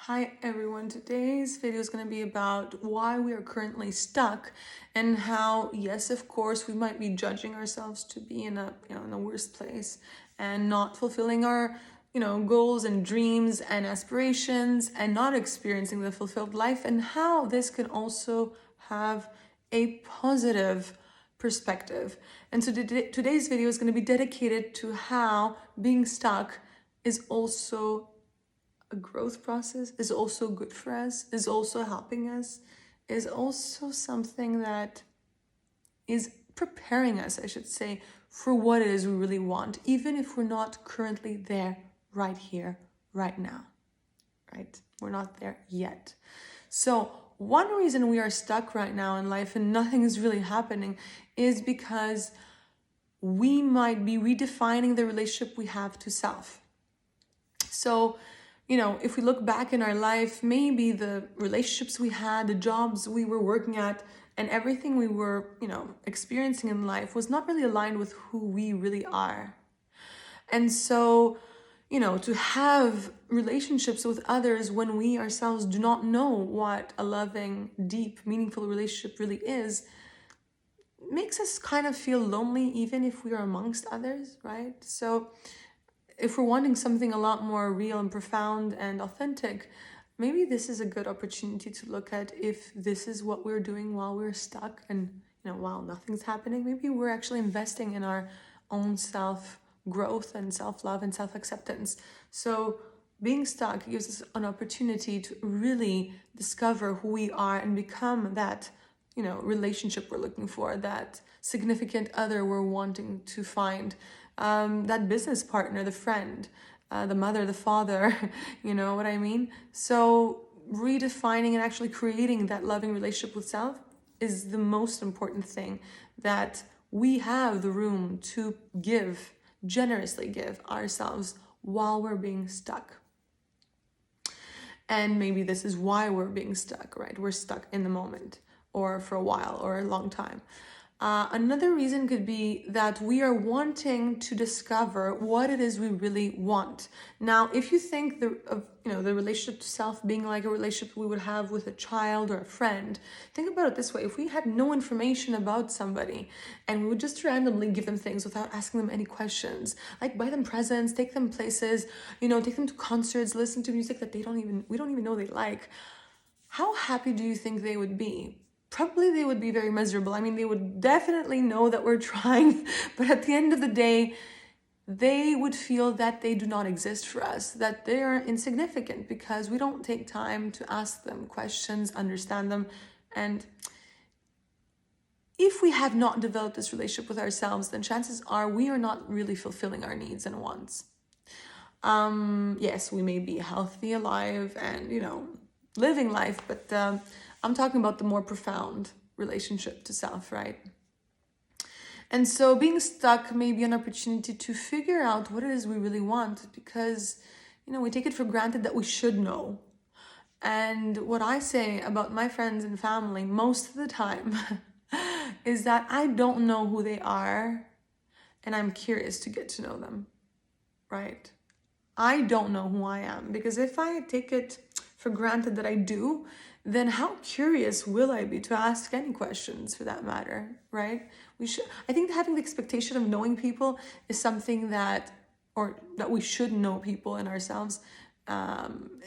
Hi everyone, today's video is going to be about why we are currently stuck and how, yes, of course, we might be judging ourselves to be in a worse place and not fulfilling our, goals and dreams and aspirations and not experiencing the fulfilled life, and how this can also have a positive perspective. And so today's video is going to be dedicated to how being stuck is also a growth process, is also good for us, is also helping us, is also something that is preparing us, I should say, for what it is we really want, even if we're not currently there right here, right now, right? We're not there yet. So one reason we are stuck right now in life and nothing is really happening is because we might be redefining the relationship we have to self. So, if we look back in our life, maybe the relationships we had, the jobs we were working at, and everything we were, experiencing in life was not really aligned with who we really are. And so, to have relationships with others when we ourselves do not know what a loving, deep, meaningful relationship really is, makes us kind of feel lonely, even if we are amongst others, right? So if we're wanting something a lot more real and profound and authentic, maybe this is a good opportunity to look at if this is what we're doing while we're stuck and, while nothing's happening. Maybe we're actually investing in our own self-growth and self-love and self-acceptance. So being stuck gives us an opportunity to really discover who we are and become that, relationship we're looking for, that significant other we're wanting to find, that business partner, the friend, the mother, the father, you know what I mean? So redefining and actually creating that loving relationship with self is the most important thing that we have the room to give, generously give ourselves while we're being stuck. And maybe this is why we're being stuck, right? We're stuck in the moment or for a while or a long time. Another reason could be that we are wanting to discover what it is we really want. Now, if you think the relationship to self being like a relationship we would have with a child or a friend, think about it this way. If we had no information about somebody and we would just randomly give them things without asking them any questions, like buy them presents, take them places, take them to concerts, listen to music that we don't even know they like, how happy do you think they would be? Probably they would be very miserable. I mean, they would definitely know that we're trying, but at the end of the day, they would feel that they do not exist for us, that they are insignificant because we don't take time to ask them questions, understand them. And if we have not developed this relationship with ourselves, then chances are we are not really fulfilling our needs and wants. Yes, we may be healthy, alive, and, living life, but I'm talking about the more profound relationship to self, right? And so being stuck may be an opportunity to figure out what it is we really want, because, we take it for granted that we should know. And what I say about my friends and family most of the time is that I don't know who they are, and I'm curious to get to know them, right? I don't know who I am, because if I take it for granted that I do, then how curious will I be to ask any questions for that matter, right? I think having the expectation of knowing people is something that we should know people in ourselves,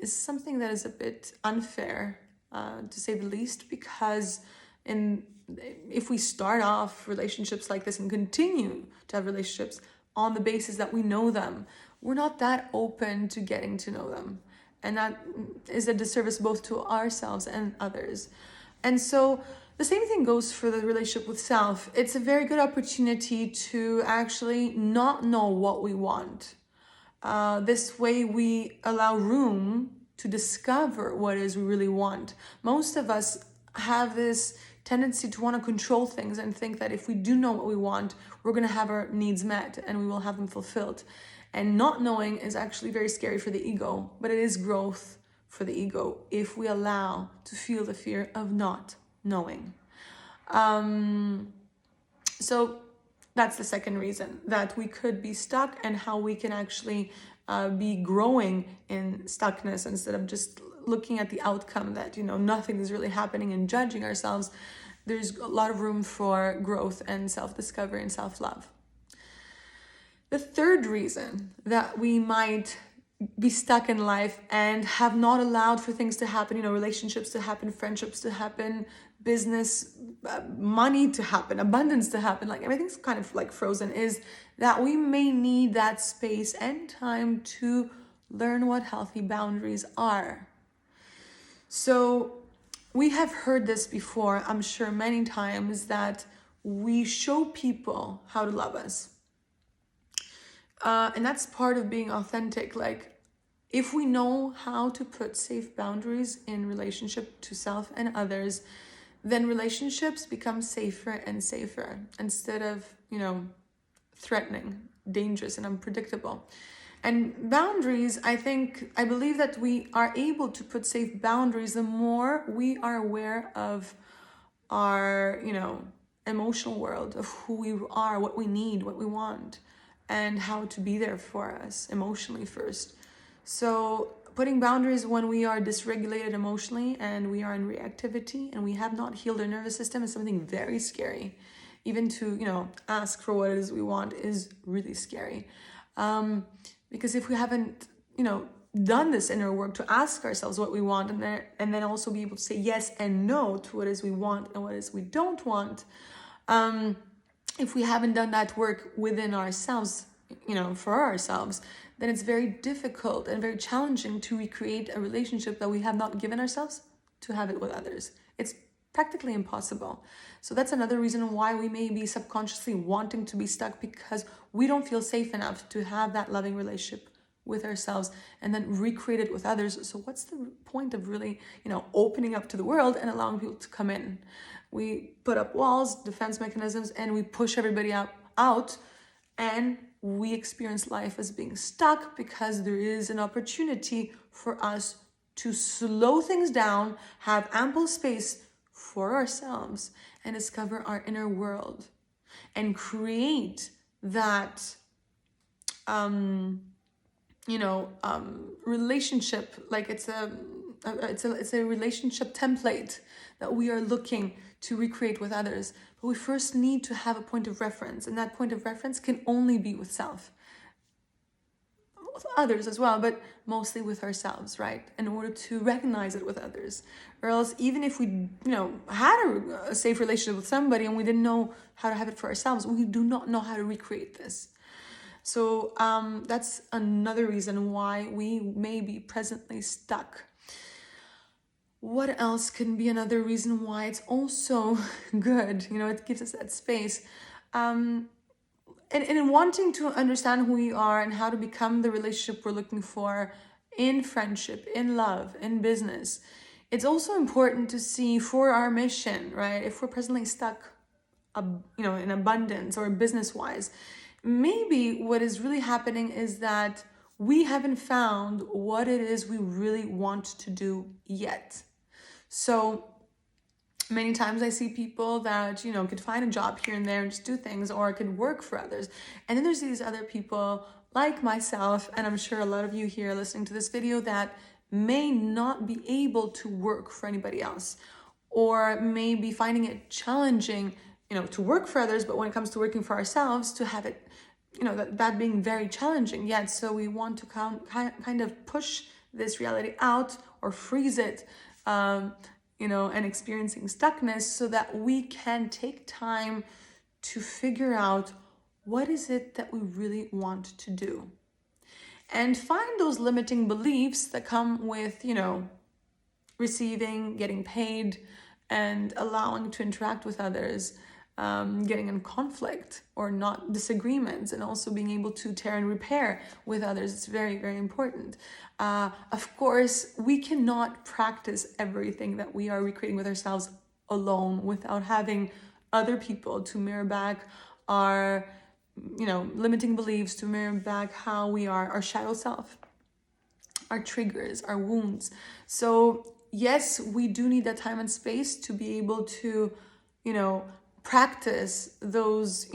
is something that is a bit unfair, to say the least, because if we start off relationships like this and continue to have relationships on the basis that we know them, we're not that open to getting to know them. And that is a disservice both to ourselves and others. And so the same thing goes for the relationship with self. It's a very good opportunity to actually not know what we want. This way we allow room to discover what it is we really want. Most of us have this tendency to want to control things and think that if we do know what we want, we're going to have our needs met and we will have them fulfilled. And not knowing is actually very scary for the ego, but it is growth for the ego if we allow to feel the fear of not knowing. So that's the second reason that we could be stuck, and how we can actually be growing in stuckness instead of just looking at the outcome that, nothing is really happening and judging ourselves, there's a lot of room for growth and self-discovery and self-love. The third reason that we might be stuck in life and have not allowed for things to happen, relationships to happen, friendships to happen, business, money to happen, abundance to happen, like everything's kind of like frozen, is that we may need that space and time to learn what healthy boundaries are. So we have heard this before, I'm sure many times, that we show people how to love us. And that's part of being authentic. Like, if we know how to put safe boundaries in relationship to self and others, then relationships become safer and safer instead of, threatening, dangerous, and unpredictable. And boundaries, I believe that we are able to put safe boundaries the more we are aware of our, emotional world, of who we are, what we need, what we want, and how to be there for us emotionally first. So putting boundaries when we are dysregulated emotionally and we are in reactivity and we have not healed our nervous system is something very scary. Even to, ask for what it is we want is really scary. Because if we haven't, done this inner work to ask ourselves what we want and then also be able to say yes and no to what it is we want and what it is we don't want, if we haven't done that work within ourselves, for ourselves, then it's very difficult and very challenging to recreate a relationship that we have not given ourselves to have it with others. It's practically impossible. So that's another reason why we may be subconsciously wanting to be stuck, because we don't feel safe enough to have that loving relationship with ourselves and then recreate it with others. So what's the point of really, opening up to the world and allowing people to come in? We put up walls, defense mechanisms, and we push everybody out, and we experience life as being stuck because there is an opportunity for us to slow things down, have ample space for ourselves, and discover our inner world and create that relationship. Like it's a relationship template that we are looking to recreate with others. But we first need to have a point of reference, and that point of reference can only be with self. With others as well, but mostly with ourselves, right? In order to recognize it with others. Or else, even if we, had a safe relationship with somebody and we didn't know how to have it for ourselves, we do not know how to recreate this. So that's another reason why we may be presently stuck. What else can be another reason why it's also good? It gives us that space. And in wanting to understand who we are and how to become the relationship we're looking for in friendship, in love, in business, it's also important to see for our mission, right? If we're presently stuck, in abundance or business-wise, maybe what is really happening is that we haven't found what it is we really want to do yet. So many times I see people that, could find a job here and there and just do things, or could work for others. And then there's these other people like myself, and I'm sure a lot of you here listening to this video, that may not be able to work for anybody else, or may be finding it challenging, to work for others, but when it comes to working for ourselves, to have it, that being very challenging yet. So we want to kind of push this reality out or freeze it, and experiencing stuckness, so that we can take time to figure out what is it that we really want to do, and find those limiting beliefs that come with, receiving, getting paid, and allowing to interact with others, getting in conflict or not disagreements, and also being able to tear and repair with others. It's very, very important. Of course, we cannot practice everything that we are recreating with ourselves alone without having other people to mirror back our, limiting beliefs, to mirror back how we are, our shadow self, our triggers, our wounds. So yes, we do need that time and space to be able to, practice those,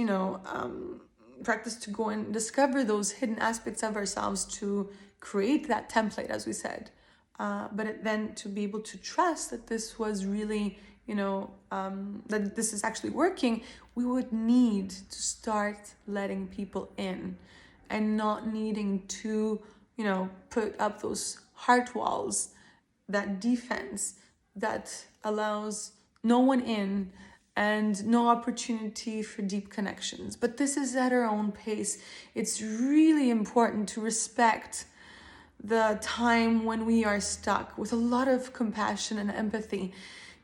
practice to go and discover those hidden aspects of ourselves, to create that template, as we said, then to be able to trust that this was really, that this is actually working, we would need to start letting people in and not needing to, put up those heart walls, that defense that allows no one in and no opportunity for deep connections. But this is at our own pace. It's really important to respect the time when we are stuck with a lot of compassion and empathy,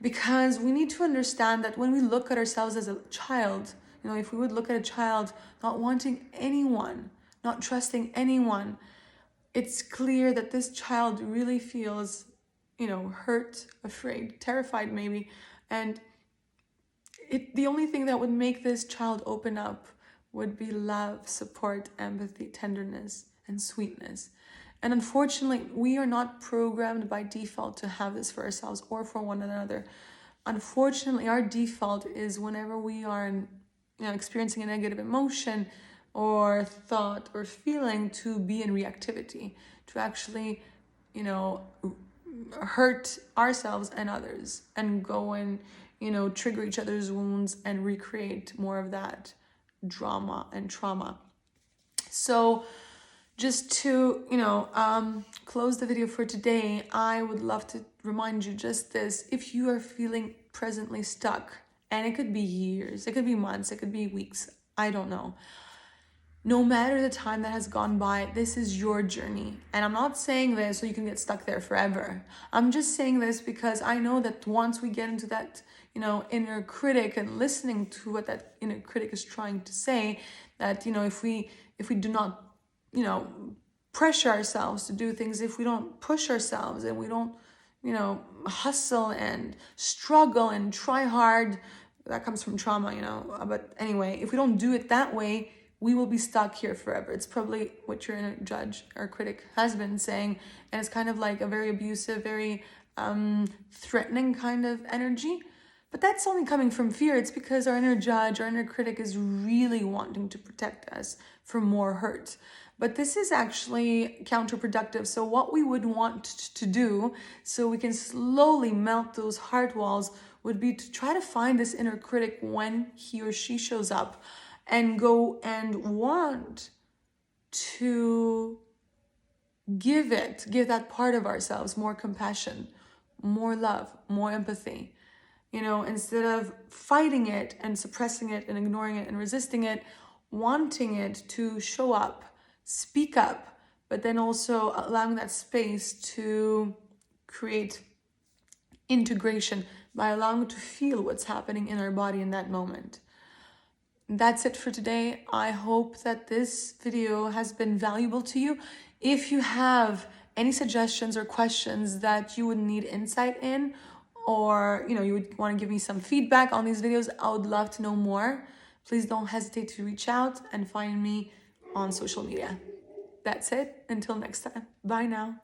because we need to understand that when we look at ourselves as a child, if we would look at a child not wanting anyone, not trusting anyone, it's clear that this child really feels, hurt, afraid, terrified maybe. And the only thing that would make this child open up would be love, support, empathy, tenderness, and sweetness. And unfortunately, we are not programmed by default to have this for ourselves or for one another. Unfortunately, our default is whenever we are experiencing a negative emotion or thought or feeling, to be in reactivity, to actually, hurt ourselves and others and go and, trigger each other's wounds and recreate more of that drama and trauma. So just to, close the video for today, I would love to remind you just this. If you are feeling presently stuck, and it could be years, it could be months, it could be weeks, I don't know. No matter the time that has gone by, this is your journey. And I'm not saying this so you can get stuck there forever. I'm just saying this because I know that once we get into that, inner critic and listening to what that inner critic is trying to say, that, if we do not, pressure ourselves to do things, if we don't push ourselves and we don't, hustle and struggle and try hard, that comes from trauma, but anyway, if we don't do it that way, we will be stuck here forever. It's probably what your inner judge or critic has been saying, and it's kind of like a very abusive, very threatening kind of energy. But that's only coming from fear. It's because our inner judge, our inner critic is really wanting to protect us from more hurt. But this is actually counterproductive. So what we would want to do, so we can slowly melt those heart walls, would be to try to find this inner critic when he or she shows up, and go and want to give that part of ourselves more compassion, more love, more empathy. Instead of fighting it and suppressing it and ignoring it and resisting it, wanting it to show up, speak up, but then also allowing that space to create integration by allowing it to feel what's happening in our body in that moment. That's it for today. I hope that this video has been valuable to you. If you have any suggestions or questions that you would need insight in, or you would want to give me some feedback on these videos, I would love to know more. Please don't hesitate to reach out and find me on social media. That's it. Until next time. Bye now.